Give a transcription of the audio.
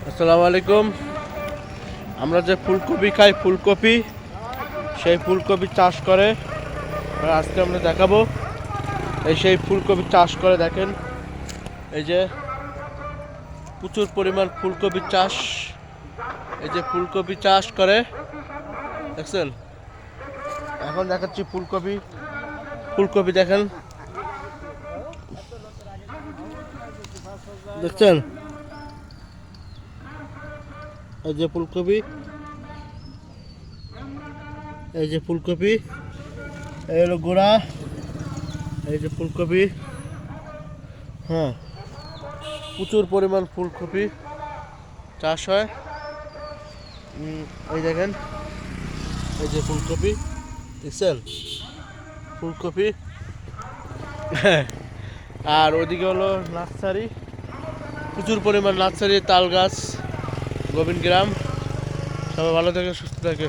আসসালামু আলাইকুম। আমরা যে ফুলকপি খাই, ফুলকপি, সেই ফুলকপি চাষ করে আজকে আমরা দেখাবো। সেই ফুলকপি চাষ করে দেখেন, এই যে প্রচুর পরিমাণ ফুলকপি চাষ, এই যে ফুলকপি চাষ করে দেখছেন। এখন দেখাচ্ছি ফুলকপি, ফুলকপি দেখেন, দেখছেন এই যে ফুলকপি, এই যে ফুলকপি, এই হলো গোড়া, এই যে ফুলকপি। হ্যাঁ, প্রচুর পরিমাণ ফুলকপি চাষ হয়। এই দেখেন, এই যে ফুলকপি দেখছেন, ফুলকপি। আর ওইদিকে হলো নার্সারি, প্রচুর পরিমাণ নার্সারি, তাল গাছ, গোবিন্দ গ্রাম। সবাই ভালো থাকে, সুস্থ থাকে।